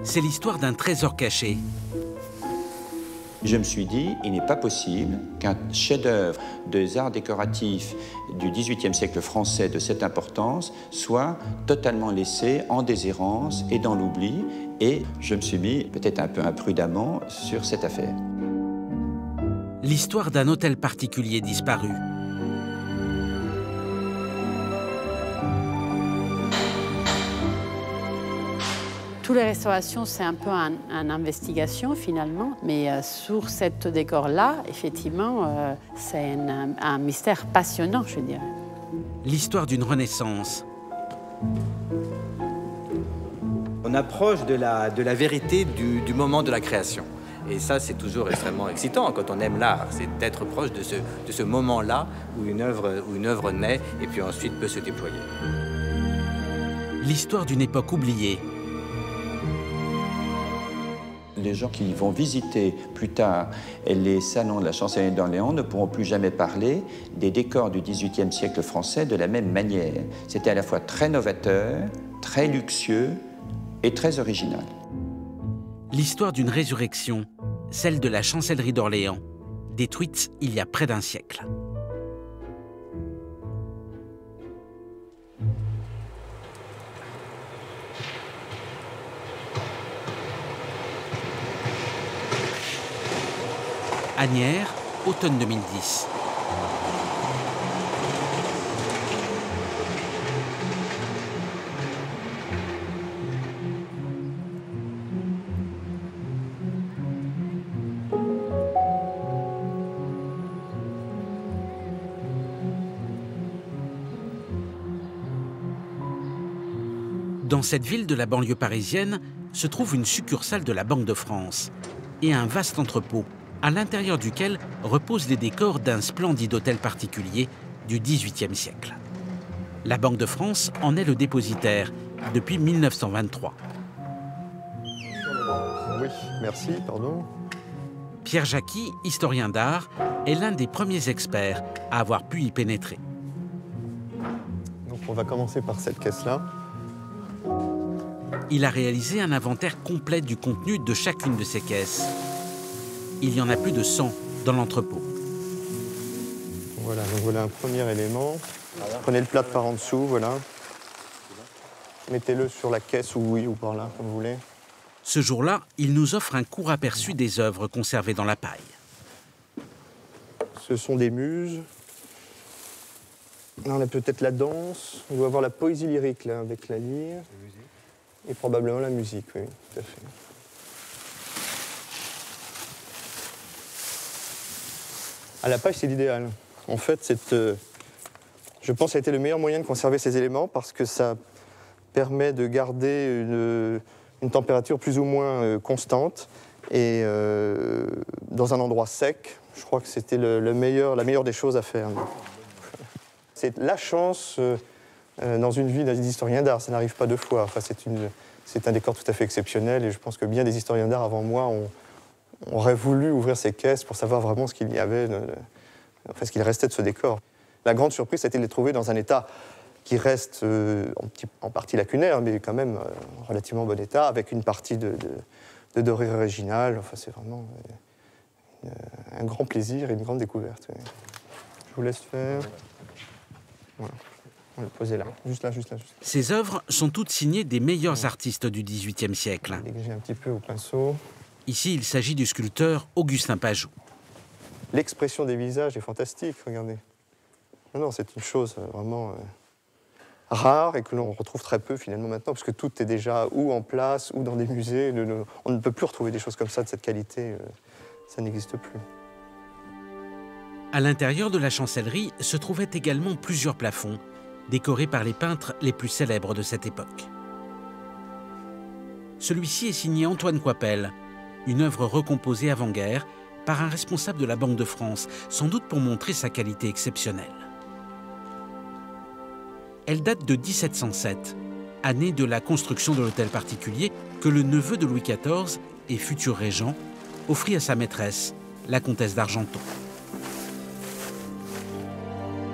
c'est l'histoire d'un trésor caché. Je me suis dit, il n'est pas possible qu'un chef-d'œuvre des arts décoratifs du XVIIIe siècle français de cette importance soit totalement laissé en déshérence et dans l'oubli. Et je me suis mis, peut-être un peu imprudemment, sur cette affaire. L'histoire d'un hôtel particulier disparu. Toutes les restaurations, c'est un peu une investigation finalement, mais sur ce décor-là, effectivement, c'est un mystère passionnant, je dirais. L'histoire d'une renaissance. On approche de la vérité du moment de la création. Et ça, c'est toujours extrêmement excitant quand on aime l'art. C'est d'être proche de ce moment-là où une œuvre naît et puis ensuite peut se déployer. L'histoire d'une époque oubliée. Les gens qui vont visiter plus tard les salons de la chancellerie d'Orléans ne pourront plus jamais parler des décors du XVIIIe siècle français de la même manière. C'était à la fois très novateur, très luxueux et très original. L'histoire d'une résurrection, celle de la chancellerie d'Orléans, détruite il y a près d'un siècle. Asnières, automne 2010. Dans cette ville de la banlieue parisienne se trouve une succursale de la Banque de France et un vaste entrepôt à l'intérieur duquel reposent les décors d'un splendide hôtel particulier du XVIIIe siècle. La Banque de France en est le dépositaire depuis 1923. Oui, merci, pardon. Pierre Jacqui, historien d'art, est l'un des premiers experts à avoir pu y pénétrer. Donc on va commencer par cette caisse-là. Il a réalisé un inventaire complet du contenu de chacune de ces caisses. Il y en a plus de 100 dans l'entrepôt. Voilà, donc voilà un premier élément. Prenez le plâtre par en dessous, voilà. Mettez-le sur la caisse, ou oui, ou par là, comme vous voulez. Ce jour-là, il nous offre un court aperçu des œuvres conservées dans la paille. Ce sont des muses. Là, on a peut-être la danse. On doit avoir la poésie lyrique, là, avec la lyre. Et probablement la musique, oui, tout à fait. À la paille, c'est l'idéal. En fait, je pense que ça a été le meilleur moyen de conserver ces éléments parce que ça permet de garder une température plus ou moins constante. Et dans un endroit sec, je crois que c'était la meilleure des choses à faire. C'est la chance dans une vie d'historien d'art. Ça n'arrive pas deux fois. Enfin, c'est un décor tout à fait exceptionnel et je pense que bien des historiens d'art avant moi auraient voulu ouvrir ces caisses pour savoir vraiment ce qu'il y avait, enfin, ce qu'il restait de ce décor. La grande surprise, ça a été de les trouver dans un état qui reste en partie lacunaire, mais quand même en relativement bon état, avec une partie de dorure originale. Enfin, c'est vraiment un grand plaisir et une grande découverte. Oui. Je vous laisse faire. Voilà. On va le poser là, juste là, juste là. Juste là. Ces œuvres sont toutes signées des meilleurs artistes du XVIIIe siècle. Dégager un petit peu au pinceau. Ici, il s'agit du sculpteur Augustin Pajot. L'expression des visages est fantastique, regardez. Non, c'est une chose vraiment rare et que l'on retrouve très peu finalement maintenant, parce que tout est déjà ou en place ou dans des musées. On ne peut plus retrouver des choses comme ça de cette qualité, ça n'existe plus. À l'intérieur de la chancellerie se trouvaient également plusieurs plafonds, décorés par les peintres les plus célèbres de cette époque. Celui-ci est signé Antoine Coipel, une œuvre recomposée avant-guerre par un responsable de la Banque de France, sans doute pour montrer sa qualité exceptionnelle. Elle date de 1707, année de la construction de l'hôtel particulier que le neveu de Louis XIV et futur régent offrit à sa maîtresse, la comtesse d'Argenton.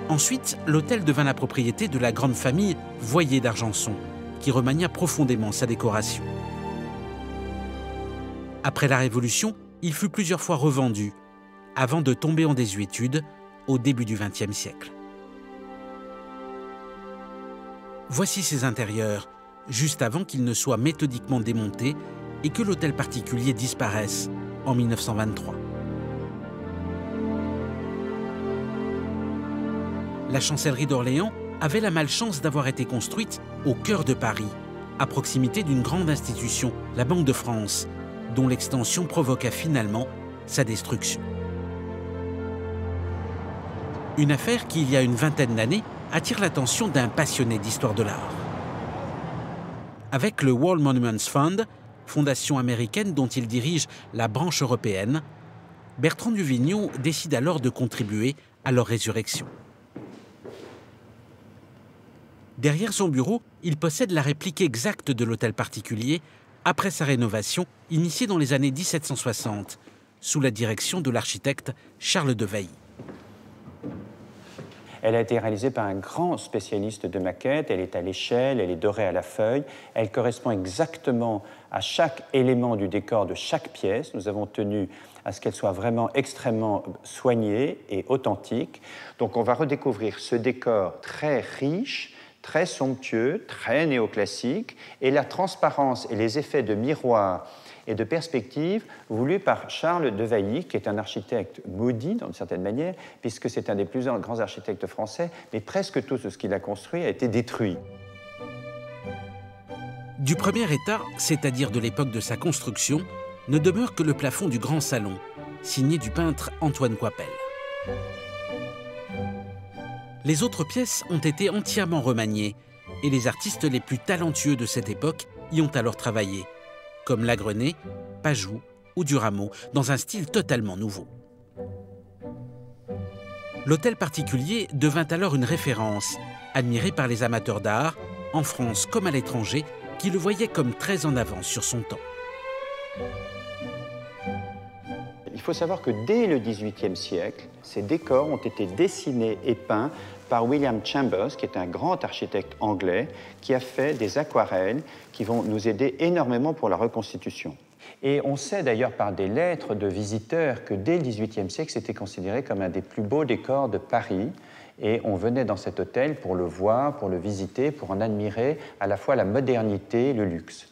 Ensuite, l'hôtel devint la propriété de la grande famille Voyer d'Argenson, qui remania profondément sa décoration. Après la Révolution, il fut plusieurs fois revendu, avant de tomber en désuétude au début du XXe siècle. Voici ses intérieurs, juste avant qu'il ne soit méthodiquement démonté et que l'hôtel particulier disparaisse en 1923. La chancellerie d'Orléans avait la malchance d'avoir été construite au cœur de Paris, à proximité d'une grande institution, la Banque de France, dont l'extension provoqua finalement sa destruction. Une affaire qui, il y a une vingtaine d'années, attire l'attention d'un passionné d'histoire de l'art. Avec le World Monuments Fund, fondation américaine dont il dirige la branche européenne, Bertrand Duvigneau décide alors de contribuer à leur résurrection. Derrière son bureau, il possède la réplique exacte de l'hôtel particulier après sa rénovation initiée dans les années 1760, sous la direction de l'architecte Charles de Vailly. Elle a été réalisée par un grand spécialiste de maquettes. Elle est à l'échelle, elle est dorée à la feuille. Elle correspond exactement à chaque élément du décor de chaque pièce. Nous avons tenu à ce qu'elle soit vraiment extrêmement soignée et authentique. Donc on va redécouvrir ce décor très riche, très somptueux, très néoclassique, et la transparence et les effets de miroir et de perspective voulus par Charles de Vailly, qui est un architecte maudit, d'une certaine manière, puisque c'est un des plus grands architectes français, mais presque tout ce qu'il a construit a été détruit. Du premier état, c'est-à-dire de l'époque de sa construction, ne demeure que le plafond du grand salon, signé du peintre Antoine Coipel. Les autres pièces ont été entièrement remaniées, et les artistes les plus talentueux de cette époque y ont alors travaillé, comme Lagrenet, Pajou ou Durameau, dans un style totalement nouveau. L'hôtel particulier devint alors une référence, admirée par les amateurs d'art, en France comme à l'étranger, qui le voyaient comme très en avance sur son temps. Il faut savoir que dès le XVIIIe siècle, ces décors ont été dessinés et peints par William Chambers, qui est un grand architecte anglais, qui a fait des aquarelles qui vont nous aider énormément pour la reconstitution. Et on sait d'ailleurs par des lettres de visiteurs que dès le XVIIIe siècle, c'était considéré comme un des plus beaux décors de Paris. Et on venait dans cet hôtel pour le voir, pour le visiter, pour en admirer à la fois la modernité et le luxe.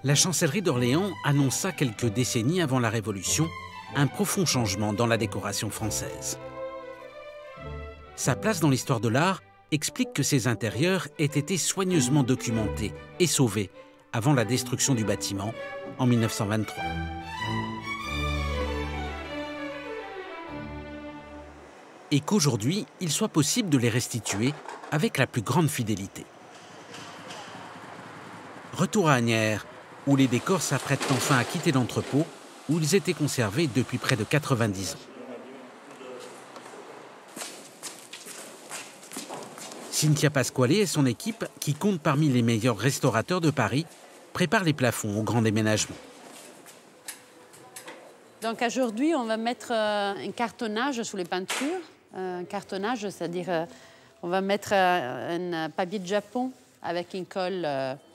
La chancellerie d'Orléans annonça quelques décennies avant la Révolution un profond changement dans la décoration française. Sa place dans l'histoire de l'art explique que ses intérieurs aient été soigneusement documentés et sauvés avant la destruction du bâtiment en 1923. Et qu'aujourd'hui, il soit possible de les restituer avec la plus grande fidélité. Retour à Asnières, où les décors s'apprêtent enfin à quitter l'entrepôt, où ils étaient conservés depuis près de 90 ans. Cynthia Pasquale et son équipe, qui compte parmi les meilleurs restaurateurs de Paris, préparent les plafonds au grand déménagement. Donc aujourd'hui, on va mettre un cartonnage sous les peintures. Un cartonnage, c'est-à-dire on va mettre un papier de Japon avec une colle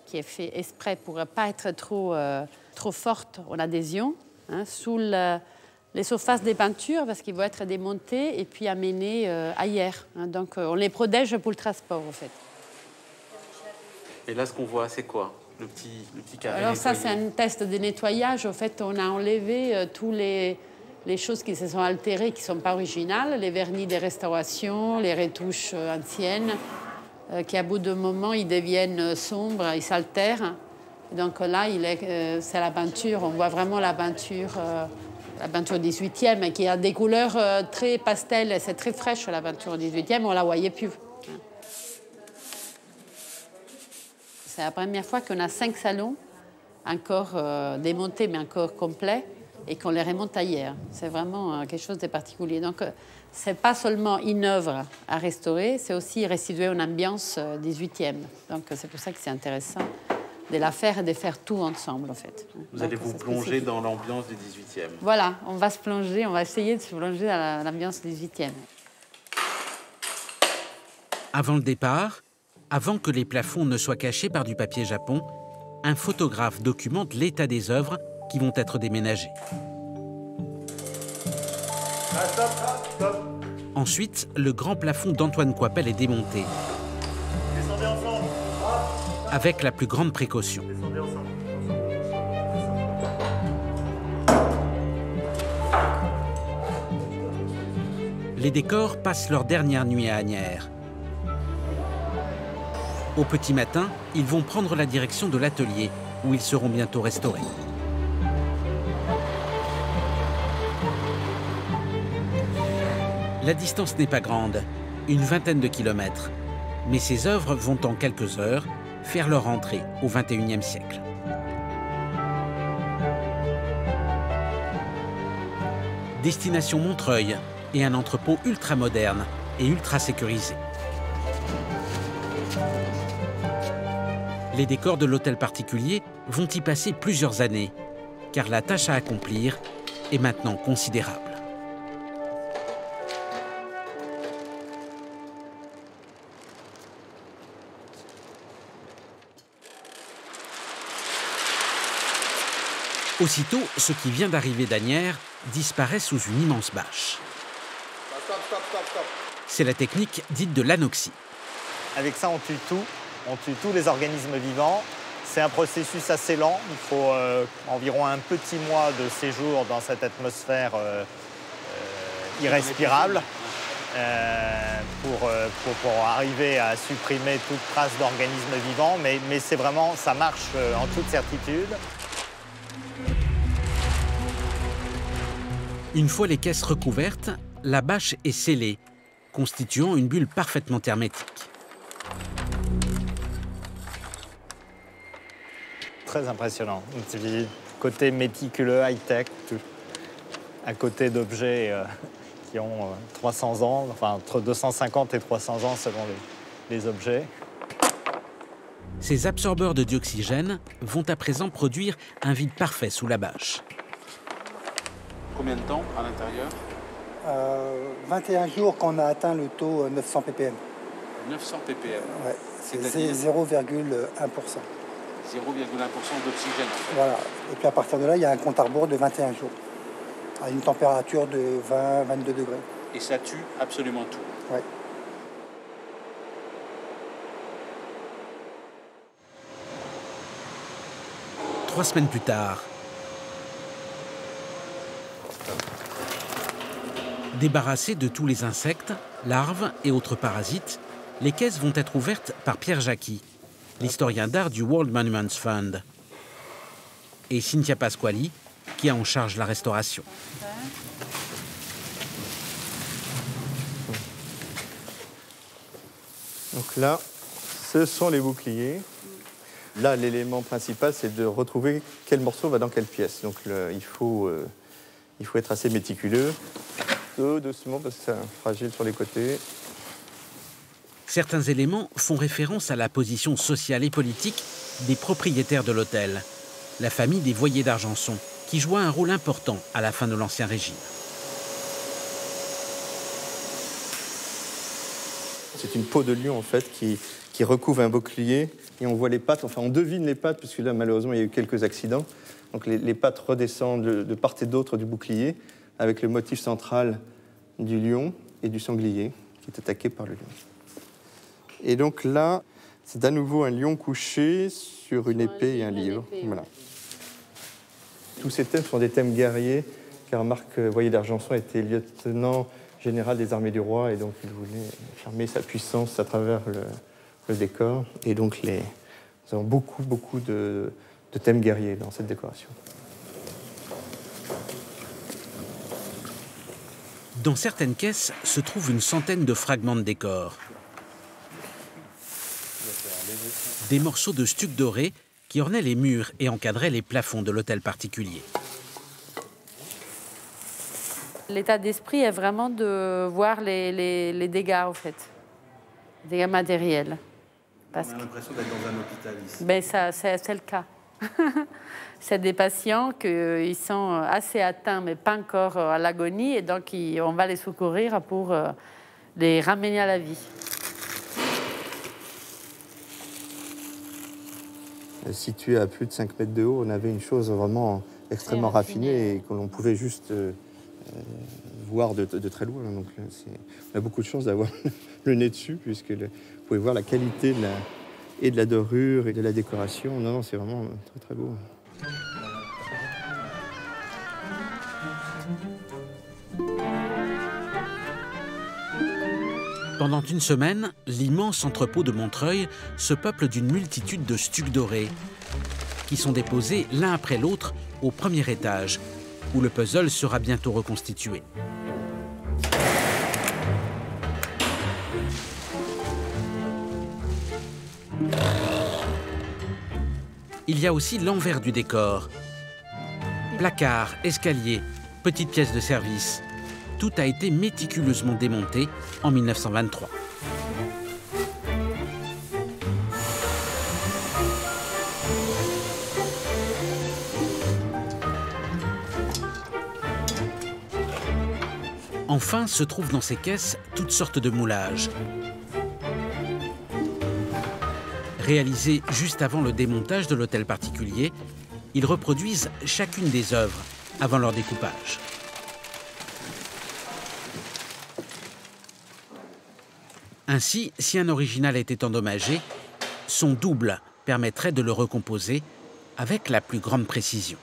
qui est fait exprès pour ne pas être trop forte en adhésion, hein, sous les surfaces des peintures, parce qu'ils vont être démontés et puis amenés ailleurs. Hein. Donc on les protège pour le transport, en fait. Et là, ce qu'on voit, c'est quoi? Le petit carré. Alors ça, nettoyé. c'est un test de nettoyage. En fait, on a enlevé tous les choses qui se sont altérées, qui ne sont pas originales, les vernis des restaurations, les retouches anciennes, qui, à bout de moment, ils deviennent sombres, ils s'altèrent. Donc là, c'est la peinture. On voit vraiment la peinture 18e, qui a des couleurs très pastel. C'est très fraîche, la peinture 18e. On ne la voyait plus. C'est la première fois qu'on a 5 salons encore démontés, mais encore complets, et qu'on les remonte ailleurs. C'est vraiment quelque chose de particulier. Donc, ce n'est pas seulement une œuvre à restaurer, c'est aussi restituer une ambiance 18e. Donc, c'est pour ça que c'est intéressant de la faire et de faire tout ensemble, en fait. Vous allez vous plonger dans l'ambiance du 18e. Voilà, on va se plonger, on va essayer de se plonger dans l'ambiance 18e. Avant le départ, avant que les plafonds ne soient cachés par du papier japon, un photographe documente l'état des œuvres qui vont être déménagées. Ensuite, le grand plafond d'Antoine Coipel est démonté. Avec la plus grande précaution. Les décors passent leur dernière nuit à Asnières. Au petit matin, ils vont prendre la direction de l'atelier, où ils seront bientôt restaurés. La distance n'est pas grande, une vingtaine de kilomètres. Mais ces œuvres vont en quelques heures faire leur entrée au XXIe siècle. Destination Montreuil et un entrepôt ultra moderne et ultra sécurisé. Les décors de l'hôtel particulier vont y passer plusieurs années, car la tâche à accomplir est maintenant considérable. Aussitôt, ce qui vient d'arriver d'Asnières disparaît sous une immense bâche. C'est la technique dite de l'anoxie. Avec ça, on tue tout. On tue tous les organismes vivants. C'est un processus assez lent. Il faut environ un petit mois de séjour dans cette atmosphère irrespirable pour arriver à supprimer toute trace d'organismes vivants. Mais c'est vraiment, ça marche en toute certitude. Une fois les caisses recouvertes, la bâche est scellée, constituant une bulle parfaitement hermétique. Très impressionnant. Côté méticuleux, high-tech, à côté d'objets qui ont 300 ans, enfin entre 250 et 300 ans selon les objets. Ces absorbeurs de dioxygène vont à présent produire un vide parfait sous la bâche. Combien de temps à l'intérieur 21 jours qu'on a atteint le taux 900 ppm. 900 ppm. Ouais, c'est 0,1%. 0,1% d'oxygène. En fait. Voilà. Et puis à partir de là, il y a un compte à rebours de 21 jours, à une température de 20-22 degrés. Et ça tue absolument tout. Ouais. Trois semaines plus tard, débarrassées de tous les insectes, larves et autres parasites, les caisses vont être ouvertes par Pierre Jacqui, l'historien d'art du World Monuments Fund, et Cynthia Pasquali, qui a en charge la restauration. Donc là, ce sont les boucliers. Là, l'élément principal, c'est de retrouver quel morceau va dans quelle pièce. Donc il faut être assez méticuleux. Doucement, parce que c'est fragile sur les côtés. Certains éléments font référence à la position sociale et politique des propriétaires de l'hôtel, la famille des Voyer d'Argenson, qui joua un rôle important à la fin de l'Ancien Régime. C'est une peau de lion, en fait, qui recouvre un bouclier. Et on voit les pattes, enfin on devine les pattes, puisque là, malheureusement, il y a eu quelques accidents. Donc les pattes redescendent de part et d'autre du bouclier, avec le motif central du lion et du sanglier, qui est attaqué par le lion. Et donc là, c'est à nouveau un lion couché sur une épée et un livre. Voilà. Tous ces thèmes sont des thèmes guerriers, car Marc Voyer d'Argenson était lieutenant général des armées du roi, et donc il voulait affirmer sa puissance à travers le décor. Et donc nous avons beaucoup de thèmes guerriers dans cette décoration. Dans certaines caisses se trouvent une centaine de fragments de décor. Des morceaux de stuc doré qui ornaient les murs et encadraient les plafonds de l'hôtel particulier. L'état d'esprit est vraiment de voir les dégâts, en fait, les dégâts matériels. Parce On a l'impression d'être dans un hôpital ici. Ben c'est le cas. C'est des patients qui sont assez atteints, mais pas encore à l'agonie, et donc on va les secourir pour les ramener à la vie. situé à plus de 5 mètres de haut, on avait une chose vraiment extrêmement raffinée et que l'on pouvait juste voir de très loin. Donc, on a beaucoup de chance d'avoir le nez dessus, puisque vous pouvez voir la qualité de la dorure et de la décoration. Non, c'est vraiment très très beau. Pendant une semaine, l'immense entrepôt de Montreuil se peuple d'une multitude de stucs dorés qui sont déposés l'un après l'autre au premier étage, où le puzzle sera bientôt reconstitué. Il y a aussi l'envers du décor. Placards, escaliers, petites pièces de service. Tout a été méticuleusement démonté en 1923. Enfin, se trouvent dans ces caisses toutes sortes de moulages. Réalisés juste avant le démontage de l'hôtel particulier, ils reproduisent chacune des œuvres avant leur découpage. Ainsi, si un original était endommagé, son double permettrait de le recomposer avec la plus grande précision.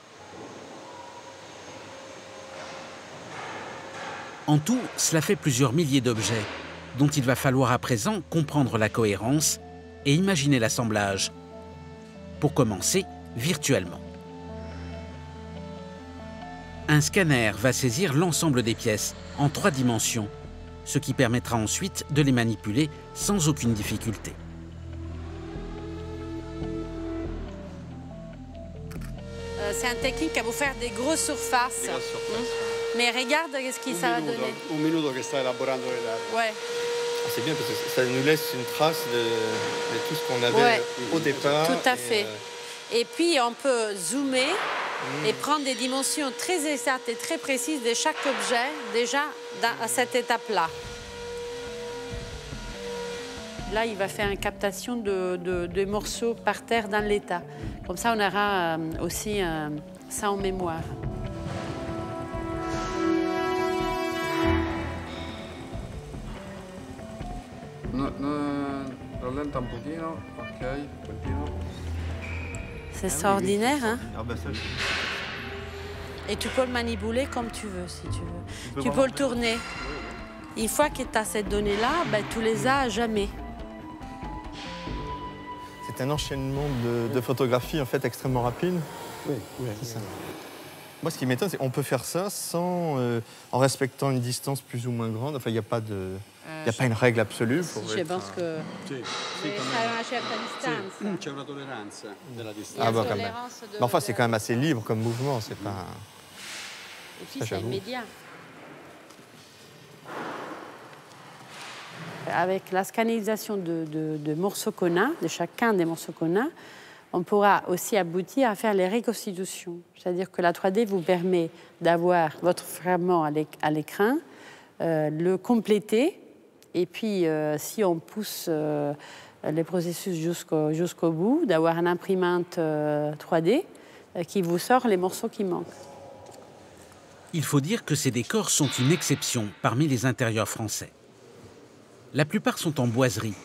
En tout, cela fait plusieurs milliers d'objets, dont il va falloir à présent comprendre la cohérence et imaginer l'assemblage. Pour commencer, virtuellement. Un scanner va saisir l'ensemble des pièces en 3 dimensions, ce qui permettra ensuite de les manipuler sans aucune difficulté. C'est une technique à vous faire des grosses surfaces. Mais regarde ce que ça va donner. Un minuto che sta elaborando le date. Ouais. C'est bien parce que ça nous laisse une trace de tout ce qu'on avait au départ. Tout à fait. Et puis on peut zoomer et prendre des dimensions très exactes et très précises de chaque objet déjà à cette étape-là. Là, il va faire une captation de morceaux par terre dans l'état. Comme ça, on aura aussi ça en mémoire. Rallenta un pochino, ok, continua. C'est extraordinaire, hein? Ah bah ça, Et tu peux le manipuler comme tu veux, si tu veux. Tu peux le tourner. Une fois que tu as cette donnée-là, ben, tu les as à jamais. c'est un enchaînement de photographies en fait extrêmement rapide. Oui, c'est ça. Moi, ce qui m'étonne, c'est qu'on peut faire ça sans, en respectant une distance plus ou moins grande. Enfin, il n'y a pas de, il n'y a pas une règle absolue. Pour Je pense que Sì, c'est à une certaine distance. c'è una tolleranza della distanza. Ah bon, quand même. Mais enfin, c'est quand même assez libre comme mouvement. C'est pas. Et puis, Ça, c'est j'avoue. immédiat. Avec la scannisation de morceaux qu'on a, de chacun des morceaux qu'on a, on pourra aussi aboutir à faire les reconstitutions. C'est-à-dire que la 3D vous permet d'avoir votre fragment à l'écran, le compléter, et puis si on pousse les processus jusqu'au bout, d'avoir une imprimante 3D qui vous sort les morceaux qui manquent. Il faut dire que ces décors sont une exception parmi les intérieurs français. La plupart sont en boiserie,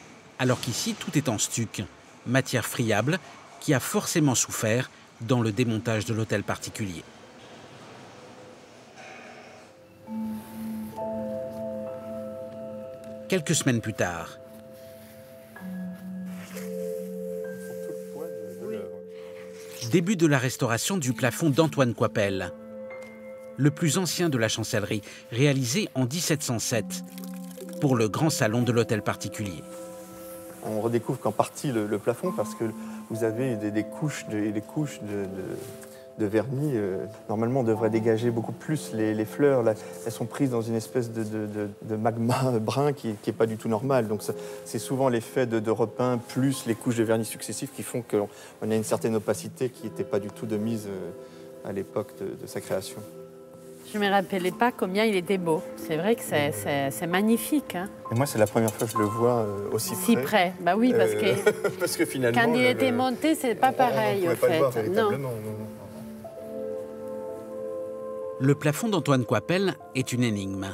alors qu'ici tout est en stuc, matière friable qui a forcément souffert dans le démontage de l'hôtel particulier. Quelques semaines plus tard, début de la restauration du plafond d'Antoine Coipel, le plus ancien de la chancellerie, réalisé en 1707 pour le grand salon de l'hôtel particulier. On redécouvre qu'en partie le plafond parce que vous avez des couches des couches de vernis. Normalement, on devrait dégager beaucoup plus les fleurs. Là, elles sont prises dans une espèce de magma brun qui n'est pas du tout normal. Donc, c'est souvent l'effet de repeint plus les couches de vernis successifs qui font qu'on a une certaine opacité qui n'était pas du tout de mise à l'époque de sa création. Je ne me rappelais pas combien il était beau. C'est vrai que c'est magnifique. Hein. Et moi, c'est la première fois que je le vois aussi près. Si près, bah oui, parce que, parce que finalement, quand il était monté, c'est pas pareil, on en pas le fait. voir véritablement, non. Le plafond d'Antoine Coipel est une énigme.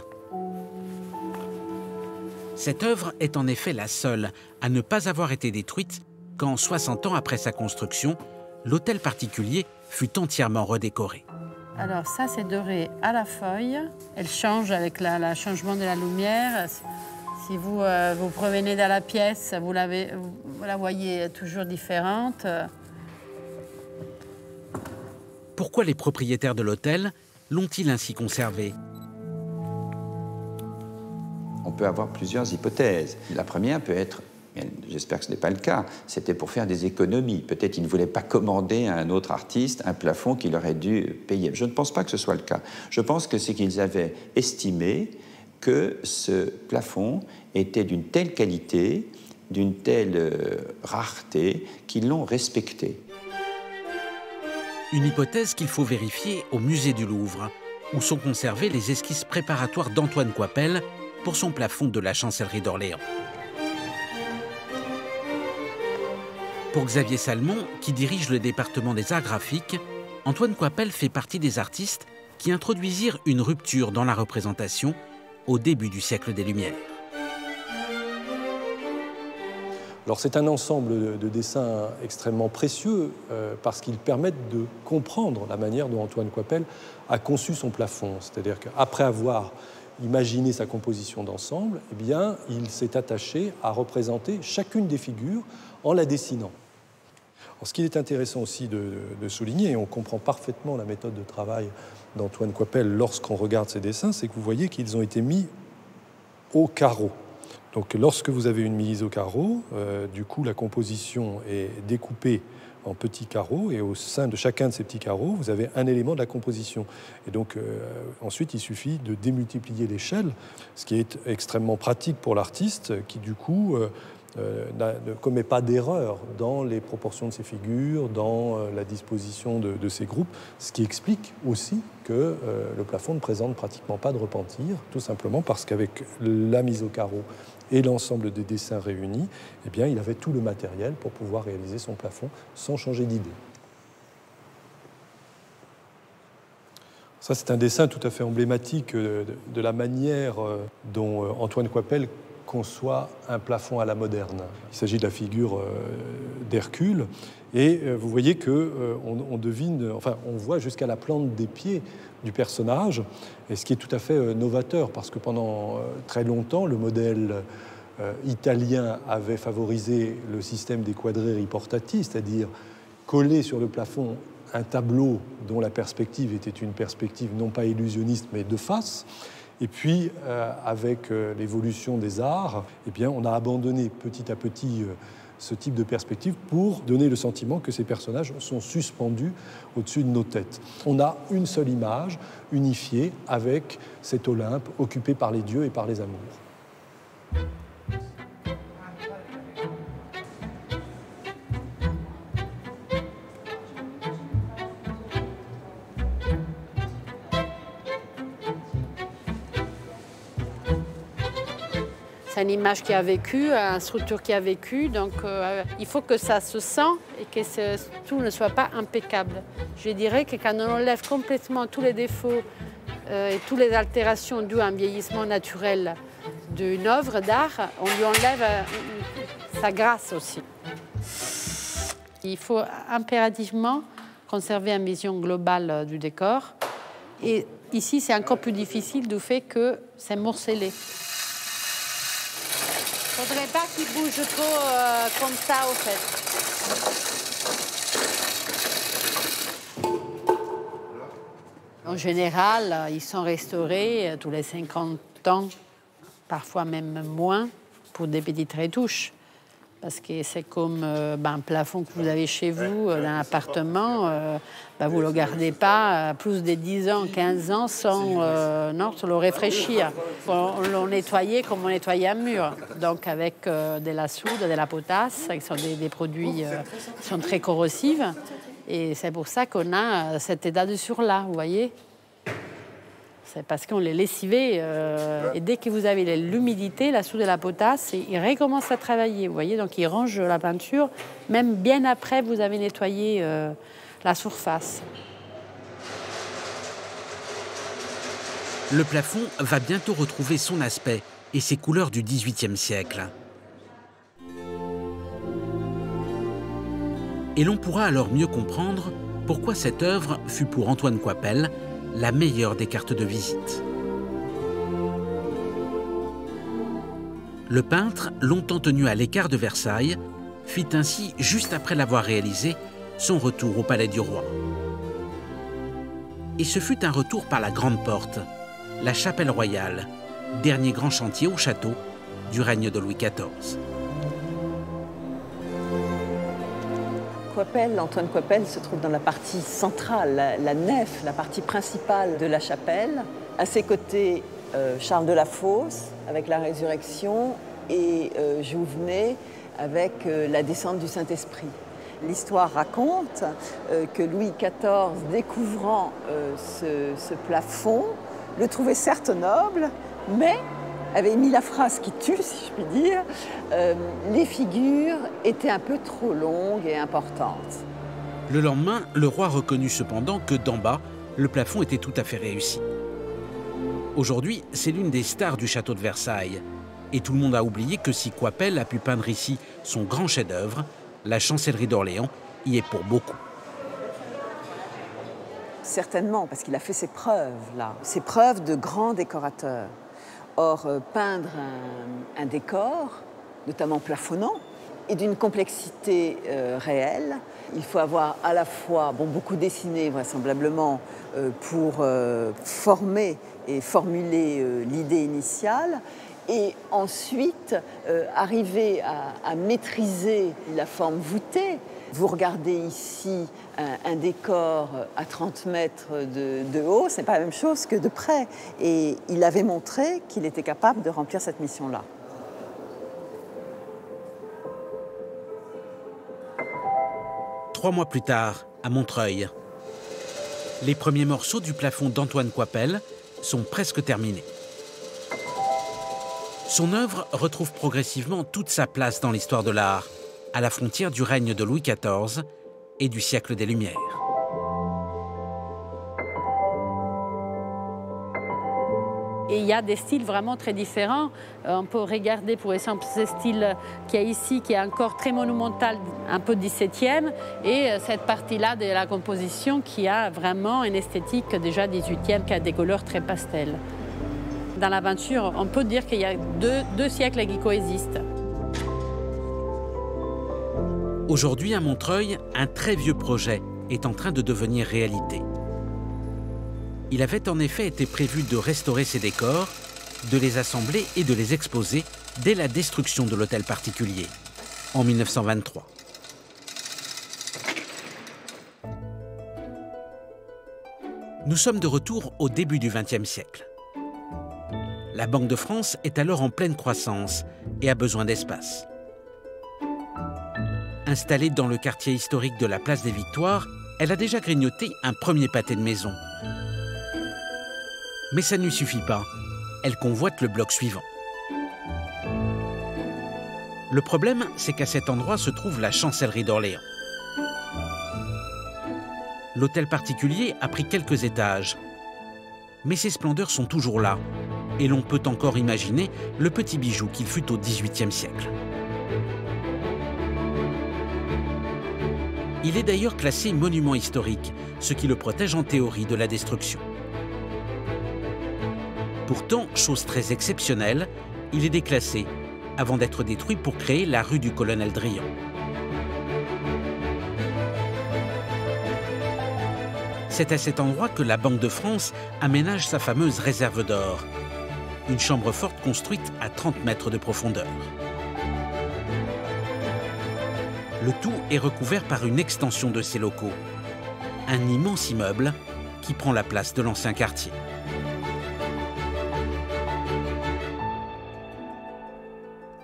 Cette œuvre est en effet la seule à ne pas avoir été détruite quand, 60 ans après sa construction, l'hôtel particulier fut entièrement redécoré. Alors ça, c'est doré à la feuille. Elle change avec le changement de la lumière. Si vous vous promenez dans la pièce, vous la voyez toujours différente. Pourquoi les propriétaires de l'hôtel l'ont-ils ainsi conservé? On peut avoir plusieurs hypothèses. La première peut être, j'espère que ce n'est pas le cas, c'était pour faire des économies. Peut-être qu'ils ne voulaient pas commander à un autre artiste un plafond qu'il aurait dû payer. Je ne pense pas que ce soit le cas. Je pense que c'est qu'ils avaient estimé que ce plafond était d'une telle qualité, d'une telle rareté, qu'ils l'ont respecté. Une hypothèse qu'il faut vérifier au musée du Louvre, où sont conservées les esquisses préparatoires d'Antoine Coipel pour son plafond de la chancellerie d'Orléans. Pour Xavier Salmon, qui dirige le département des arts graphiques, Antoine Coipel fait partie des artistes qui introduisirent une rupture dans la représentation au début du siècle des Lumières. Alors c'est un ensemble de dessins extrêmement précieux parce qu'ils permettent de comprendre la manière dont Antoine Coipel a conçu son plafond. C'est-à-dire qu'après avoir imaginé sa composition d'ensemble, eh bien, il s'est attaché à représenter chacune des figures en la dessinant. Alors, ce qui est intéressant aussi de souligner, et on comprend parfaitement la méthode de travail d'Antoine Coipel lorsqu'on regarde ses dessins, c'est que vous voyez qu'ils ont été mis au carreau. Donc lorsque vous avez une mise au carreau, du coup la composition est découpée en petits carreaux et au sein de chacun de ces petits carreaux, vous avez un élément de la composition. Et donc ensuite, il suffit de démultiplier l'échelle, ce qui est extrêmement pratique pour l'artiste qui du coup ne commet pas d'erreur dans les proportions de ses figures, dans la disposition de ses groupes, ce qui explique aussi que le plafond ne présente pratiquement pas de repentir, tout simplement parce qu'avec la mise au carreau et l'ensemble des dessins réunis, eh bien, il avait tout le matériel pour pouvoir réaliser son plafond sans changer d'idée. Ça, c'est un dessin tout à fait emblématique de la manière dont Antoine Coipel conçoit un plafond à la moderne. Il s'agit de la figure d'Hercule, et vous voyez qu'on devine, enfin, on voit jusqu'à la plante des pieds du personnage, et ce qui est tout à fait novateur, parce que pendant très longtemps, le modèle italien avait favorisé le système des quadreri portati, c'est-à-dire coller sur le plafond un tableau dont la perspective était une perspective non pas illusionniste, mais de face. Et puis, avec l'évolution des arts, eh bien, on a abandonné petit à petit ce type de perspective pour donner le sentiment que ces personnages sont suspendus au-dessus de nos têtes. On a une seule image unifiée avec cet Olympe occupé par les dieux et par les amours. C'est une image qui a vécu, une structure qui a vécu, donc il faut que ça se sent et que tout ne soit pas impeccable. Je dirais que quand on enlève complètement tous les défauts et toutes les altérations dues à un vieillissement naturel d'une œuvre d'art, on lui enlève sa grâce aussi. Il faut impérativement conserver une vision globale du décor. Et ici, c'est encore plus difficile du fait que c'est morcelé. Il ne faudrait pas qu'il bouge trop comme ça, au fait. En général, ils sont restaurés tous les 50 ans, parfois même moins, pour des petites retouches. Parce que c'est comme un plafond que vous avez chez vous, dans l'appartement, vous ne le gardez pas plus de 10 ans, 15 ans sans le rafraîchir. On le nettoyait comme on nettoyait un mur, donc avec de la soude, de la potasse, qui sont des produits qui sont très corrosifs. Et c'est pour ça qu'on a cet état de surlat, vous voyez. C'est parce qu'on les lessivait. Et dès que vous avez l'humidité, la soude et la potasse, ils recommencent à travailler. Vous voyez, donc ils rangent la peinture, même bien après vous avez nettoyé la surface. Le plafond va bientôt retrouver son aspect et ses couleurs du XVIIIe siècle. Et l'on pourra alors mieux comprendre pourquoi cette œuvre fut pour Antoine Coipel la meilleure des cartes de visite. Le peintre, longtemps tenu à l'écart de Versailles, fit ainsi, juste après l'avoir réalisé, son retour au Palais du Roi. Et ce fut un retour par la Grande Porte, la Chapelle Royale, dernier grand chantier au château du règne de Louis XIV. Antoine Coipel se trouve dans la partie centrale, la nef, la partie principale de la chapelle. À ses côtés, Charles de la Fosse avec la Résurrection et Jouvenet avec la descente du Saint-Esprit. L'histoire raconte que Louis XIV, découvrant ce plafond, le trouvait certes noble, mais avait mis la phrase qui tue, si je puis dire, les figures étaient un peu trop longues et importantes. Le lendemain, le roi reconnut cependant que d'en bas, le plafond était tout à fait réussi. Aujourd'hui, c'est l'une des stars du château de Versailles. Et tout le monde a oublié que si Coipel a pu peindre ici son grand chef-d'œuvre, la chancellerie d'Orléans y est pour beaucoup. Certainement, parce qu'il a fait ses preuves, là. Ses preuves de grand décorateur. Or, peindre un décor, notamment plafonnant, est d'une complexité réelle. Il faut avoir à la fois beaucoup dessiné, vraisemblablement, pour former et formuler l'idée initiale, et ensuite arriver à maîtriser la forme voûtée. Vous regardez ici un décor à 30 mètres de haut, ce n'est pas la même chose que de près. Et il avait montré qu'il était capable de remplir cette mission-là. Trois mois plus tard, à Montreuil, les premiers morceaux du plafond d'Antoine Coipel sont presque terminés. Son œuvre retrouve progressivement toute sa place dans l'histoire de l'art, à la frontière du règne de Louis XIV et du siècle des Lumières. Et il y a des styles vraiment très différents. On peut regarder, pour exemple, ce style qu'il y a ici, qui est encore très monumental, un peu 17e, et cette partie-là de la composition qui a vraiment une esthétique déjà 18e, qui a des couleurs très pastel. Dans la peinture, on peut dire qu'il y a deux siècles qui coexistent. Aujourd'hui, à Montreuil, un très vieux projet est en train de devenir réalité. Il avait en effet été prévu de restaurer ces décors, de les assembler et de les exposer dès la destruction de l'hôtel particulier, en 1923. Nous sommes de retour au début du XXe siècle. La Banque de France est alors en pleine croissance et a besoin d'espace. Installée dans le quartier historique de la Place des Victoires, elle a déjà grignoté un premier pâté de maison. Mais ça ne lui suffit pas. Elle convoite le bloc suivant. Le problème, c'est qu'à cet endroit se trouve la chancellerie d'Orléans. L'hôtel particulier a pris quelques étages. Mais ses splendeurs sont toujours là, et l'on peut encore imaginer le petit bijou qu'il fut au XVIIIe siècle. Il est d'ailleurs classé monument historique, ce qui le protège en théorie de la destruction. Pourtant, chose très exceptionnelle, il est déclassé avant d'être détruit pour créer la rue du Colonel-Drian. C'est à cet endroit que la Banque de France aménage sa fameuse réserve d'or, une chambre forte construite à 30 mètres de profondeur. Le tout est recouvert par une extension de ses locaux, un immense immeuble qui prend la place de l'ancien quartier.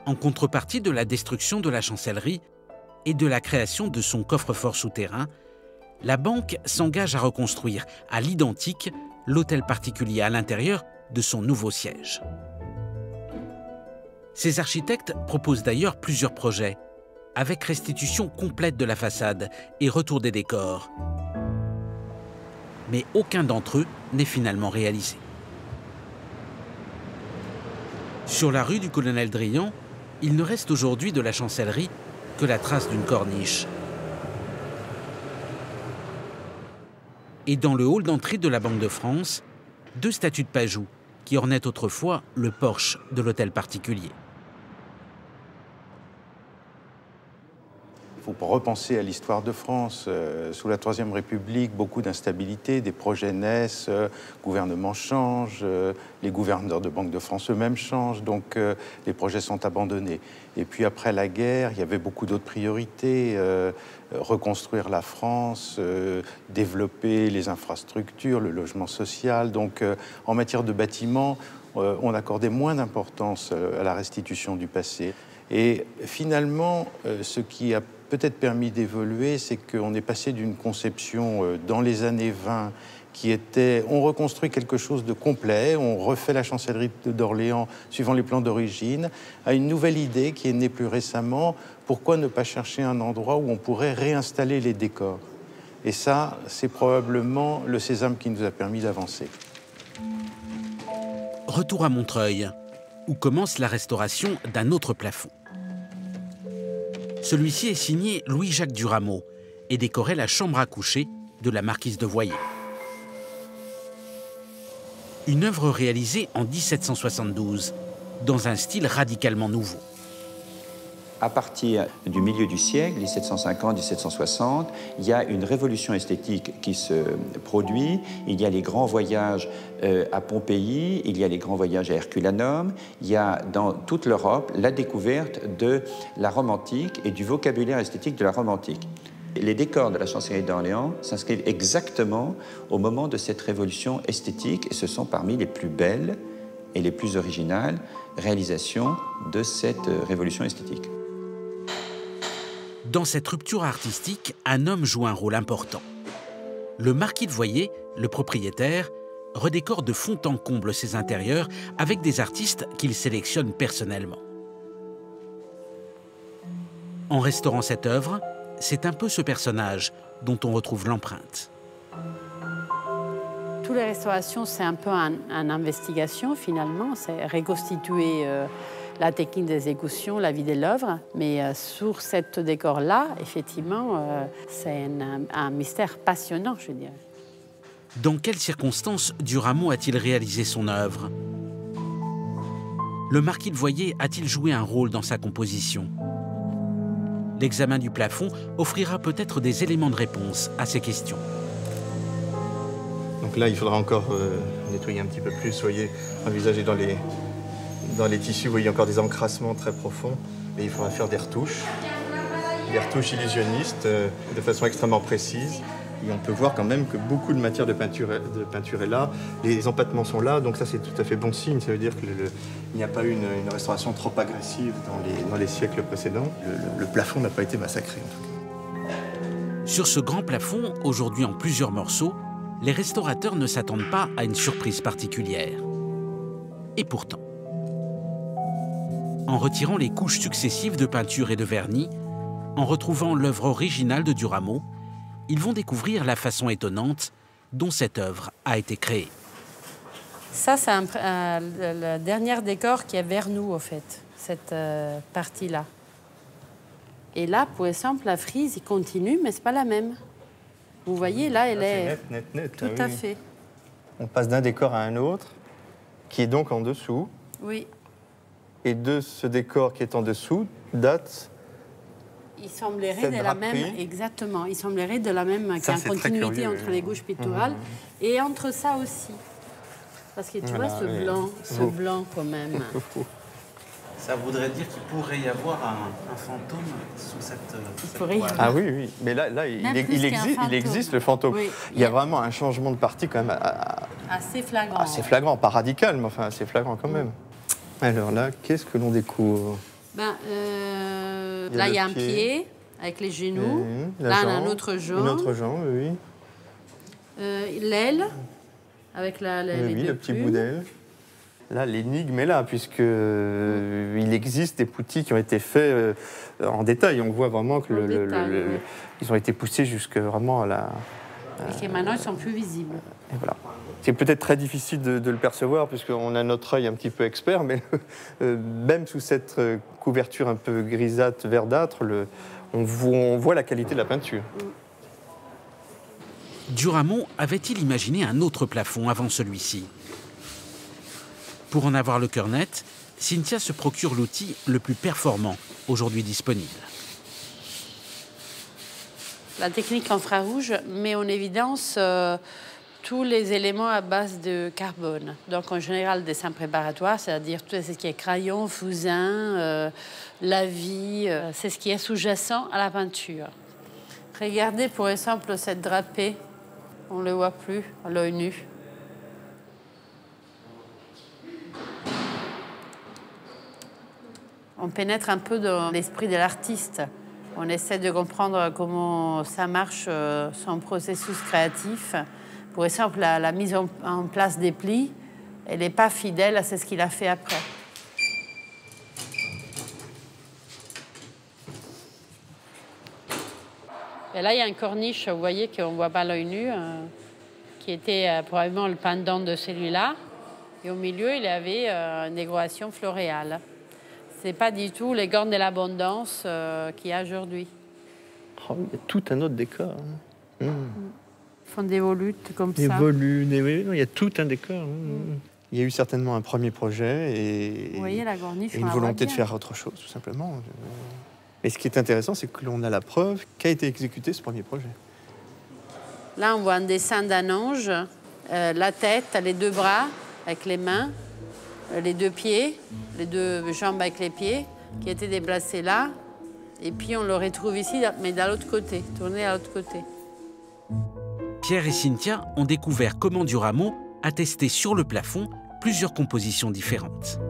En contrepartie de la destruction de la chancellerie et de la création de son coffre-fort souterrain, la banque s'engage à reconstruire à l'identique l'hôtel particulier à l'intérieur de son nouveau siège. Ces architectes proposent d'ailleurs plusieurs projets, avec restitution complète de la façade et retour des décors. Mais aucun d'entre eux n'est finalement réalisé. Sur la rue du Colonel-Drian, il ne reste aujourd'hui de la chancellerie que la trace d'une corniche. Et dans le hall d'entrée de la Banque de France, 2 statues de Pajou qui ornaient autrefois le porche de l'hôtel particulier. Il faut repenser à l'histoire de France. Sous la Troisième République, beaucoup d'instabilité, des projets naissent, gouvernements changent, les gouverneurs de Banque de France eux-mêmes changent, donc les projets sont abandonnés. Et puis après la guerre, il y avait beaucoup d'autres priorités, reconstruire la France, développer les infrastructures, le logement social. Donc en matière de bâtiments, on accordait moins d'importance à la restitution du passé. Et finalement, ce qui a peut-être permis d'évoluer, c'est qu'on est passé d'une conception dans les années 20 qui était on reconstruit quelque chose de complet, on refait la chancellerie d'Orléans suivant les plans d'origine, à une nouvelle idée qui est née plus récemment, pourquoi ne pas chercher un endroit où on pourrait réinstaller les décors? Et ça, c'est probablement le sésame qui nous a permis d'avancer. Retour à Montreuil, où commence la restauration d'un autre plafond. Celui-ci est signé Louis-Jacques Durameau et décorait la chambre à coucher de la marquise de Voyer. Une œuvre réalisée en 1772, dans un style radicalement nouveau. À partir du milieu du siècle, 1750-1760, il y a une révolution esthétique qui se produit. Il y a les grands voyages à Pompéi, il y a les grands voyages à Herculanum. Il y a dans toute l'Europe la découverte de la Rome antique et du vocabulaire esthétique de la Rome antique. Les décors de la chancellerie d'Orléans s'inscrivent exactement au moment de cette révolution esthétique et ce sont parmi les plus belles et les plus originales réalisations de cette révolution esthétique. Dans cette rupture artistique, un homme joue un rôle important. Le marquis de Voyer, le propriétaire, redécore de fond en comble ses intérieurs avec des artistes qu'il sélectionne personnellement. En restaurant cette œuvre, c'est un peu ce personnage dont on retrouve l'empreinte. Toutes les restaurations, c'est un peu une investigation finalement, c'est reconstituer la technique d'exécution, la vie de l'œuvre, mais sur ce décor-là, effectivement, c'est un mystère passionnant, je dirais. Dans quelles circonstances Durameau a-t-il réalisé son œuvre? Le marquis de Voyer a-t-il joué un rôle dans sa composition? L'examen du plafond offrira peut-être des éléments de réponse à ces questions. Donc là, il faudra encore nettoyer un petit peu plus, voyez, envisager dans les tissus, vous voyez encore des encrassements très profonds, et il faudra faire des retouches illusionnistes de façon extrêmement précise. Et on peut voir quand même que beaucoup de matière de peinture est là, les empattements sont là, donc ça c'est tout à fait bon signe, ça veut dire qu'il n'y a pas eu une restauration trop agressive dans les siècles précédents. Le plafond n'a pas été massacré en tout cas. Sur ce grand plafond, aujourd'hui en plusieurs morceaux, les restaurateurs ne s'attendent pas à une surprise particulière. Et pourtant, en retirant les couches successives de peinture et de vernis, en retrouvant l'œuvre originale de Durameau, ils vont découvrir la façon étonnante dont cette œuvre a été créée. Ça, c'est le dernier décor qui est vers nous, en fait, cette partie-là. Et là, pour exemple, la frise, il continue, mais ce n'est pas la même. Vous voyez, là, elle est net. Tout à fait. On passe d'un décor à un autre, qui est donc en dessous. Oui. Et de ce décor qui est en dessous, date... Il semblerait de la même, exactement. Il semblerait de la même, qu'il y a une continuité entre les gauches picturales et entre ça aussi. Parce que tu vois ce blanc quand même. Ça voudrait dire qu'il pourrait y avoir un fantôme sous cette toile. Ah oui, mais là il existe le fantôme. Oui, il y a vraiment un changement de partie quand même assez flagrant. Assez flagrant, pas radical, mais enfin assez flagrant quand même. Alors là, qu'est-ce que l'on découvre? Là, il y a un pied avec les genoux. Là, on a un autre jambe. Une autre jambe, oui. L'aile Avec oui, les deux le petit plumes. bout d'aile. Là, l'énigme est là, puisqu'il existe des poutis qui ont été faits en détail. On voit vraiment que ils ont été poussés jusque vraiment à la... Et qui maintenant, ils sont plus visibles. Et voilà. C'est peut-être très difficile de le percevoir, puisqu'on a notre œil un petit peu expert, mais même sous cette couverture un peu grisâtre, verdâtre, on voit la qualité de la peinture. Duramont avait-il imaginé un autre plafond avant celui-ci? Pour en avoir le cœur net, Cynthia se procure l'outil le plus performant aujourd'hui disponible. La technique infrarouge met en évidence tous les éléments à base de carbone. Donc en général, dessin préparatoire, c'est-à-dire tout ce qui est crayon, fusain, lavis, c'est ce qui est sous-jacent à la peinture. Regardez pour exemple cette drapée, on ne le voit plus à l'œil nu. On pénètre un peu dans l'esprit de l'artiste. On essaie de comprendre comment ça marche, son processus créatif. Par exemple, la mise en place des plis, elle n'est pas fidèle à ce qu'il a fait après. Et là, il y a une corniche, vous voyez, qu'on ne voit pas à l'œil nu, qui était probablement le pendant de celui-là. Et au milieu, il y avait une décoration floréale. Ce n'est pas du tout les Gornes de l'Abondance qu'il y a aujourd'hui. Oh, il y a tout un autre décor. Ils font des volutes comme des ça. Des volutes, il y a tout un décor. Il y a eu certainement un premier projet et, vous voyez, la corniche, et une volonté de faire autre chose, tout simplement. Mais ce qui est intéressant, c'est que l'on a la preuve qu'a été exécuté ce premier projet. Là, on voit un dessin d'un ange, la tête, les deux bras avec les mains, les deux pieds, les deux jambes avec les pieds, qui étaient déplacés là. Et puis on le retrouve ici, mais de l'autre côté, tourné à l'autre côté. Pierre et Cynthia ont découvert comment Duramont a testé sur le plafond plusieurs compositions différentes.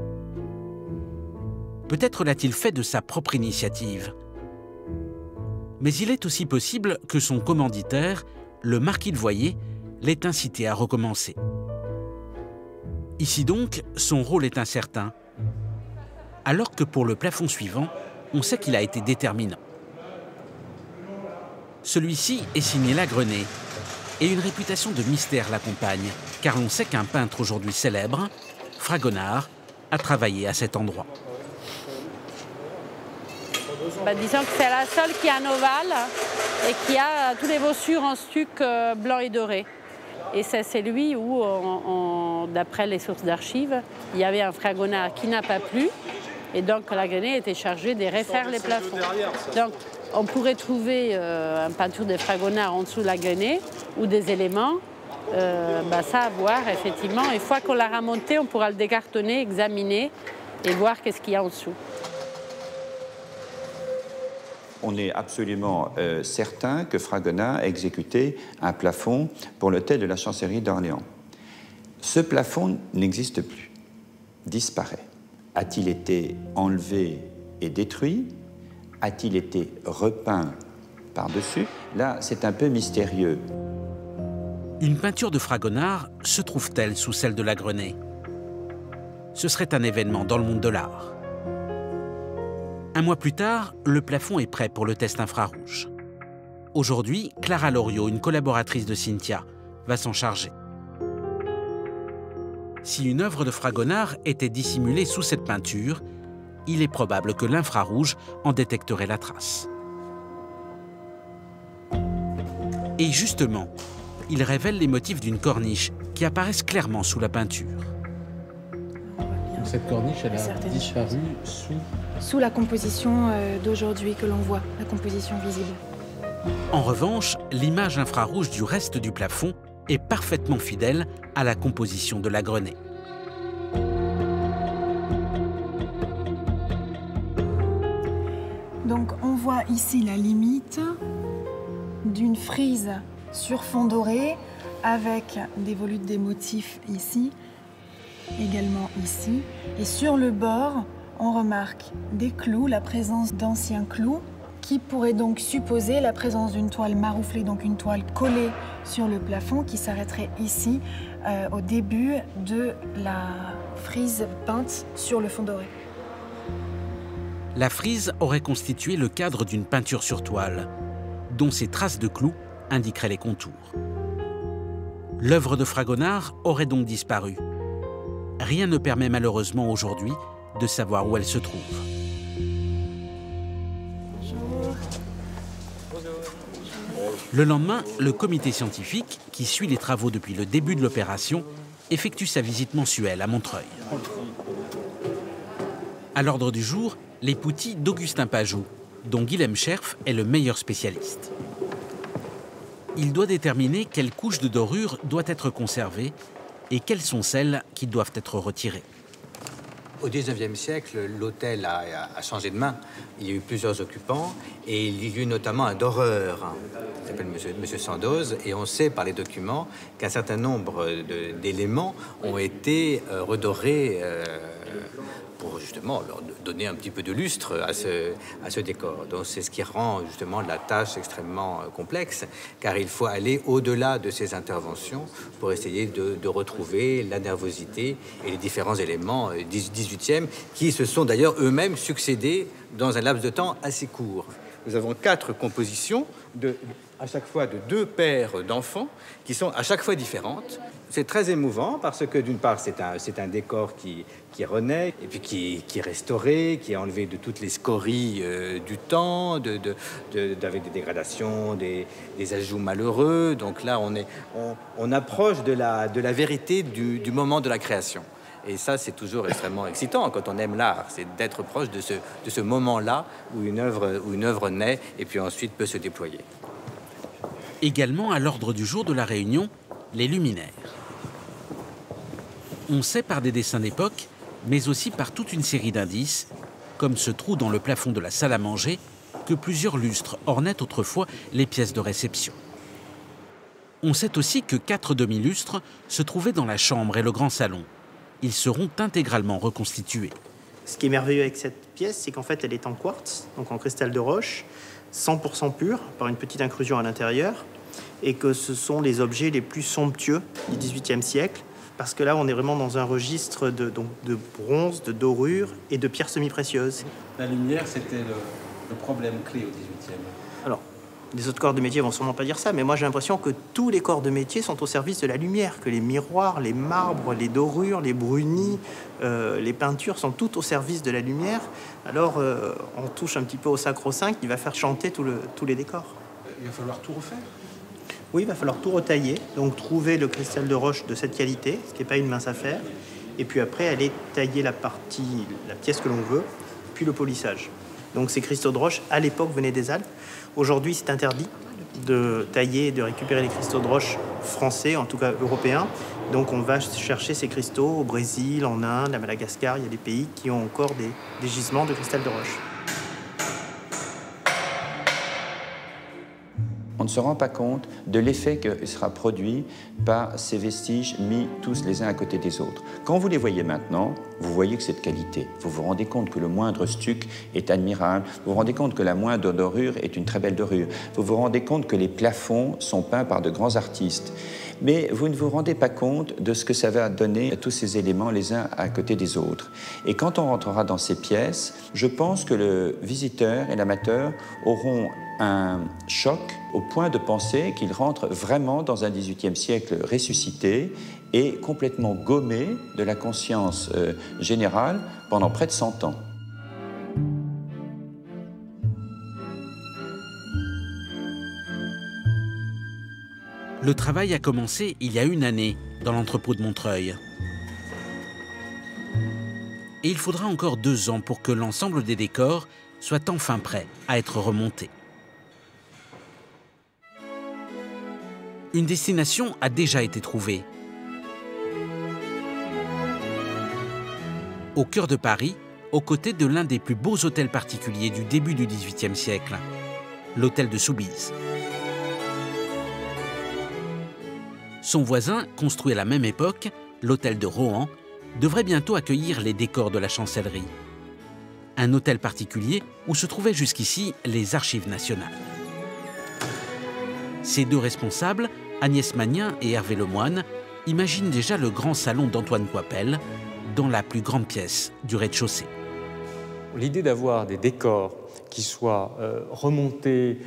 Peut-être l'a-t-il fait de sa propre initiative. Mais il est aussi possible que son commanditaire, le marquis de Voyer, l'ait incité à recommencer. Ici donc, son rôle est incertain, alors que pour le plafond suivant, on sait qu'il a été déterminant. Celui-ci est signé Lagrenet, et une réputation de mystère l'accompagne, car l'on sait qu'un peintre aujourd'hui célèbre, Fragonard, a travaillé à cet endroit. Disons que c'est la seule qui a un ovale et qui a tous les bossures en stuc blanc et doré. Et c'est lui où, d'après les sources d'archives, il y avait un Fragonard qui n'a pas plu. Et donc Lagrenet était chargé de refaire les plafonds. Donc on pourrait trouver une peinture de Fragonard en dessous de Lagrenet ou des éléments. Ça à voir, effectivement. Une fois qu'on l'a remonté, on pourra le décartonner, examiner et voir qu'est-ce qu'il y a en dessous. On est absolument certain que Fragonard a exécuté un plafond pour l'hôtel de la Chancellerie d'Orléans. Ce plafond n'existe plus, disparaît. A-t-il été enlevé et détruit? A-t-il été repeint par-dessus? Là, c'est un peu mystérieux. Une peinture de Fragonard se trouve-t-elle sous celle de Lagrenet? Ce serait un événement dans le monde de l'art. Un mois plus tard, le plafond est prêt pour le test infrarouge. Aujourd'hui, Clara Loriot, une collaboratrice de Cynthia, va s'en charger. Si une œuvre de Fragonard était dissimulée sous cette peinture, il est probable que l'infrarouge en détecterait la trace. Et justement, il révèle les motifs d'une corniche qui apparaissent clairement sous la peinture. Cette corniche, elle a disparu sous la composition d'aujourd'hui que l'on voit, la composition visible. En revanche, l'image infrarouge du reste du plafond est parfaitement fidèle à la composition de Lagrenet. Donc on voit ici la limite d'une frise sur fond doré avec des volutes des motifs ici, également ici. Et sur le bord, on remarque des clous, la présence d'anciens clous qui pourrait donc supposer la présence d'une toile marouflée, donc une toile collée sur le plafond qui s'arrêterait ici au début de la frise peinte sur le fond doré. La frise aurait constitué le cadre d'une peinture sur toile, dont ces traces de clous indiqueraient les contours. L'œuvre de Fragonard aurait donc disparu. Rien ne permet malheureusement aujourd'hui de savoir où elle se trouve. Le lendemain, le comité scientifique, qui suit les travaux depuis le début de l'opération, effectue sa visite mensuelle à Montreuil. À l'ordre du jour, les poutis d'Augustin Pajot, dont Guilhem Scherf est le meilleur spécialiste. Il doit déterminer quelle couche de dorure doit être conservée et quelles sont celles qui doivent être retirées. Au XIXe siècle, l'hôtel a changé de main. Il y a eu plusieurs occupants et il y a eu notamment un doreur qui s'appelle Monsieur Sandoz. Et on sait par les documents qu'un certain nombre d'éléments ont été redorés pour justement leur donner un petit peu de lustre à ce décor. Donc c'est ce qui rend justement la tâche extrêmement complexe, car il faut aller au-delà de ces interventions pour essayer de retrouver la nervosité et les différents éléments 18e qui se sont d'ailleurs eux-mêmes succédés dans un laps de temps assez court. Nous avons 4 compositions à chaque fois de 2 paires d'enfants qui sont à chaque fois différentes. C'est très émouvant parce que d'une part c'est un décor qui renaît et puis qui est restauré, qui est enlevé de toutes les scories du temps, avec des dégradations, des ajouts malheureux. Donc là on approche de la vérité du moment de la création. Et ça, c'est toujours extrêmement excitant quand on aime l'art, c'est d'être proche de ce moment-là où une œuvre naît et puis ensuite peut se déployer. Également à l'ordre du jour de la réunion, les luminaires. On sait par des dessins d'époque, mais aussi par toute une série d'indices, comme ce trou dans le plafond de la salle à manger, que plusieurs lustres ornaient autrefois les pièces de réception. On sait aussi que 4 demi-lustres se trouvaient dans la chambre et le grand salon. Ils seront intégralement reconstitués. Ce qui est merveilleux avec cette pièce, c'est qu'en fait, elle est en quartz, donc en cristal de roche, 100% pur, par une petite inclusion à l'intérieur, et que ce sont les objets les plus somptueux du XVIIIe siècle, parce que là, on est vraiment dans un registre de bronze, de dorure et de pierres semi-précieuses. La lumière, c'était le problème clé au XVIIIe. Alors, les autres corps de métier vont sûrement pas dire ça, mais moi j'ai l'impression que tous les corps de métier sont au service de la lumière, que les miroirs, les marbres, les dorures, les brunis, les peintures sont toutes au service de la lumière. Alors on touche un petit peu au sacro-saint qui va faire chanter tous les décors. Il va falloir tout refaire? Oui, il va falloir tout retailler, donc trouver le cristal de roche de cette qualité, ce qui n'est pas une mince affaire, et puis après aller tailler la pièce que l'on veut, puis le polissage. Donc ces cristaux de roche, à l'époque, venaient des Alpes. Aujourd'hui, c'est interdit de tailler et de récupérer les cristaux de roche français, en tout cas européens. Donc on va chercher ces cristaux au Brésil, en Inde, à Madagascar. Il y a des pays qui ont encore des gisements de cristal de roche. On ne se rend pas compte de l'effet que sera produit par ces vestiges mis tous les uns à côté des autres. Quand vous les voyez maintenant, vous voyez que c'est de qualité. Vous vous rendez compte que le moindre stuc est admirable. Vous vous rendez compte que la moindre dorure est une très belle dorure. Vous vous rendez compte que les plafonds sont peints par de grands artistes. Mais vous ne vous rendez pas compte de ce que ça va donner à tous ces éléments les uns à côté des autres. Et quand on rentrera dans ces pièces, je pense que le visiteur et l'amateur auront un choc au point de penser qu'ils rentrent vraiment dans un XVIIIe siècle ressuscité et complètement gommé de la conscience générale pendant près de 100 ans. Le travail a commencé il y a une année dans l'entrepôt de Montreuil. Et il faudra encore 2 ans pour que l'ensemble des décors soit enfin prêt à être remonté. Une destination a déjà été trouvée. Au cœur de Paris, aux côtés de l'un des plus beaux hôtels particuliers du début du XVIIIe siècle, l'hôtel de Soubise. Son voisin, construit à la même époque, l'hôtel de Rohan, devrait bientôt accueillir les décors de la chancellerie. un hôtel particulier où se trouvaient jusqu'ici les archives nationales. Ces deux responsables, Agnès Magnin et Hervé Lemoine, imaginent déjà le grand salon d'Antoine Coipel dans la plus grande pièce du rez-de-chaussée. L'idée d'avoir des décors qui soient remontés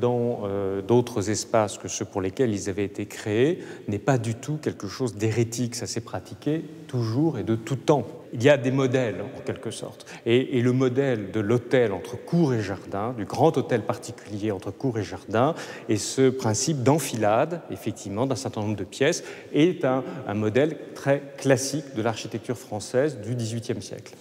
dans d'autres espaces que ceux pour lesquels ils avaient été créés n'est pas du tout quelque chose d'hérétique. Ça s'est pratiqué toujours et de tout temps. Il y a des modèles, en quelque sorte. Et le modèle de l'hôtel entre cour et jardin, du grand hôtel particulier entre cour et jardin, et ce principe d'enfilade, effectivement, d'un certain nombre de pièces, est un modèle très classique de l'architecture française du XVIIIe siècle.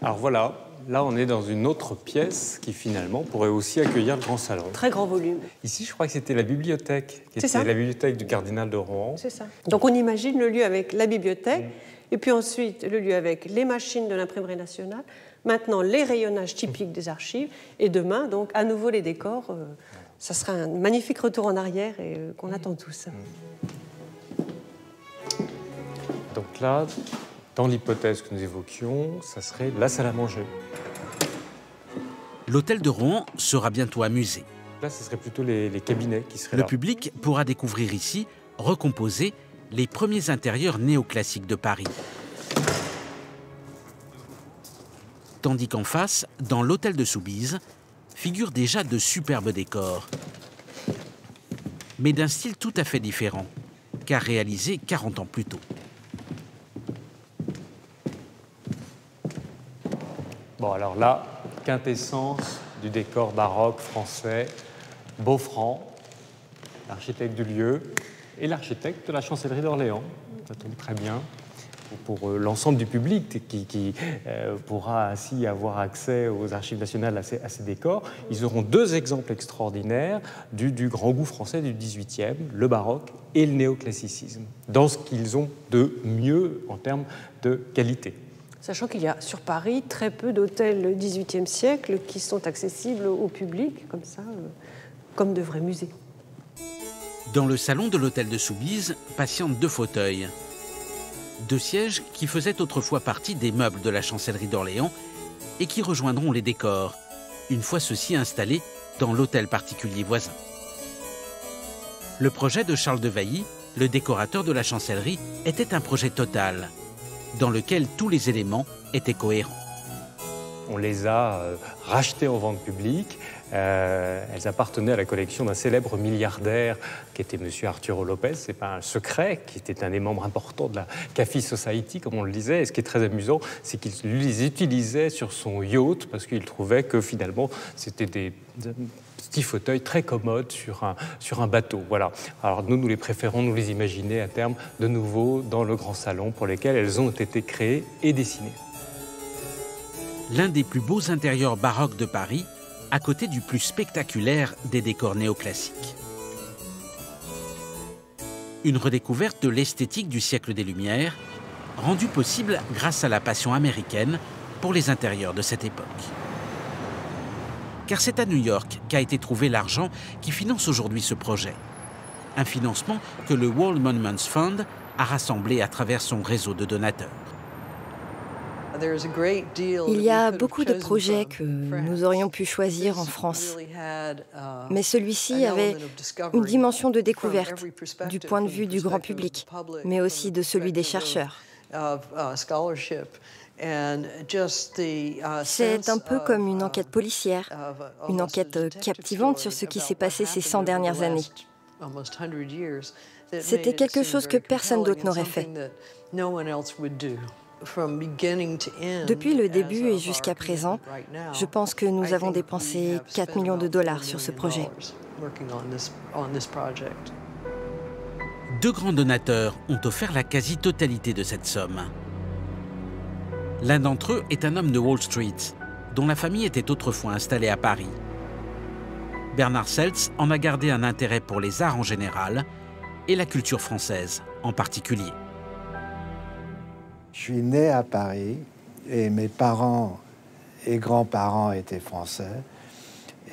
Alors voilà, là on est dans une autre pièce qui finalement pourrait aussi accueillir le grand salon. Très grand volume. Ici je crois que c'était la bibliothèque, qui était la bibliothèque du cardinal de Rohan. C'est ça. Donc on imagine le lieu avec la bibliothèque, et puis ensuite le lieu avec les machines de l'imprimerie nationale, maintenant les rayonnages typiques des archives, et demain donc à nouveau les décors. Ça sera un magnifique retour en arrière et qu'on attend tous. Donc là, dans l'hypothèse que nous évoquions, ça serait la salle à manger. L'hôtel de Rohan sera bientôt amusé. Là, ce serait plutôt les cabinets qui seraient là. Le public pourra découvrir ici, recomposés, les premiers intérieurs néoclassiques de Paris. Tandis qu'en face, dans l'hôtel de Soubise, figurent déjà de superbes décors. Mais d'un style tout à fait différent, car réalisé 40 ans plus tôt. Bon, alors là, quintessence du décor baroque français, Beaufrand, l'architecte du lieu, et l'architecte de la chancellerie d'Orléans. Ça tombe très bien pour l'ensemble du public qui pourra ainsi avoir accès aux archives nationales à ces décors. Ils auront deux exemples extraordinaires du grand goût français du XVIIIe, le baroque et le néoclassicisme, dans ce qu'ils ont de mieux en termes de qualité. Sachant qu'il y a sur Paris très peu d'hôtels du XVIIIe siècle qui sont accessibles au public, comme ça, comme de vrais musées. Dans le salon de l'hôtel de Soubise patientent deux fauteuils. Deux sièges qui faisaient autrefois partie des meubles de la chancellerie d'Orléans et qui rejoindront les décors, une fois ceux-ci installés dans l'hôtel particulier voisin. Le projet de Charles de Vailly, le décorateur de la chancellerie, était un projet total, dans lequel tous les éléments étaient cohérents. On les a rachetées en vente publique. Elles appartenaient à la collection d'un célèbre milliardaire qui était M. Arturo Lopez. Ce n'est pas un secret, qui était un des membres importants de la Café Society, comme on le disait. Et ce qui est très amusant, c'est qu'il les utilisait sur son yacht parce qu'il trouvait que finalement, c'était des petits fauteuils très commodes sur un bateau. Voilà. Alors nous les préférons, nous les imaginer à terme de nouveau dans le grand salon pour lesquels elles ont été créées et dessinées. L'un des plus beaux intérieurs baroques de Paris, à côté du plus spectaculaire des décors néoclassiques. Une redécouverte de l'esthétique du siècle des Lumières, rendue possible grâce à la passion américaine pour les intérieurs de cette époque. Car c'est à New York qu'a été trouvé l'argent qui finance aujourd'hui ce projet. Un financement que le World Monuments Fund a rassemblé à travers son réseau de donateurs. Il y a beaucoup de projets que nous aurions pu choisir en France, mais celui-ci avait une dimension de découverte du point de vue du grand public, mais aussi de celui des chercheurs. C'est un peu comme une enquête policière, une enquête captivante sur ce qui s'est passé ces 100 dernières années. C'était quelque chose que personne d'autre n'aurait fait. Depuis le début et jusqu'à présent, je pense que nous avons dépensé 4 millions de dollars sur ce projet. Deux grands donateurs ont offert la quasi-totalité de cette somme. L'un d'entre eux est un homme de Wall Street, dont la famille était autrefois installée à Paris. Bernard Seltz en a gardé un intérêt pour les arts en général et la culture française en particulier. Je suis né à Paris et mes parents et grands-parents étaient français.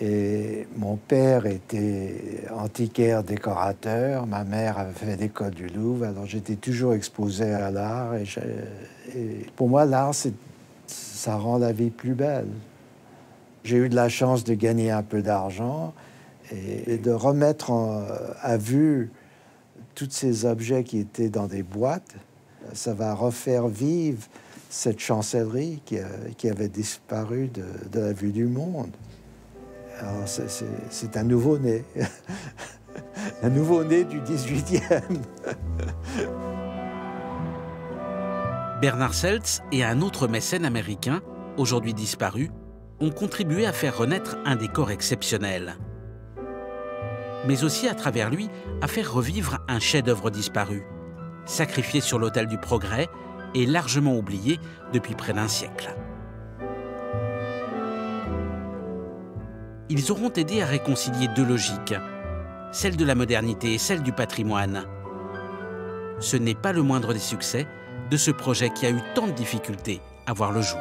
Et mon père était antiquaire décorateur, ma mère avait fait l'école du Louvre, alors j'étais toujours exposé à l'art. Et pour moi, l'art, ça rend la vie plus belle. J'ai eu de la chance de gagner un peu d'argent et de remettre à vue tous ces objets qui étaient dans des boîtes. Ça va refaire vivre cette chancellerie qui avait disparu de la vue du monde. Alors c'est un nouveau-né, un nouveau-né du 18e. Bernard Seltz et un autre mécène américain, aujourd'hui disparu, ont contribué à faire renaître un décor exceptionnel. Mais aussi à travers lui, à faire revivre un chef-d'œuvre disparu, sacrifié sur l'autel du progrès et largement oublié depuis près d'un siècle. Ils auront aidé à réconcilier deux logiques, celle de la modernité et celle du patrimoine. Ce n'est pas le moindre des succès de ce projet qui a eu tant de difficultés à voir le jour.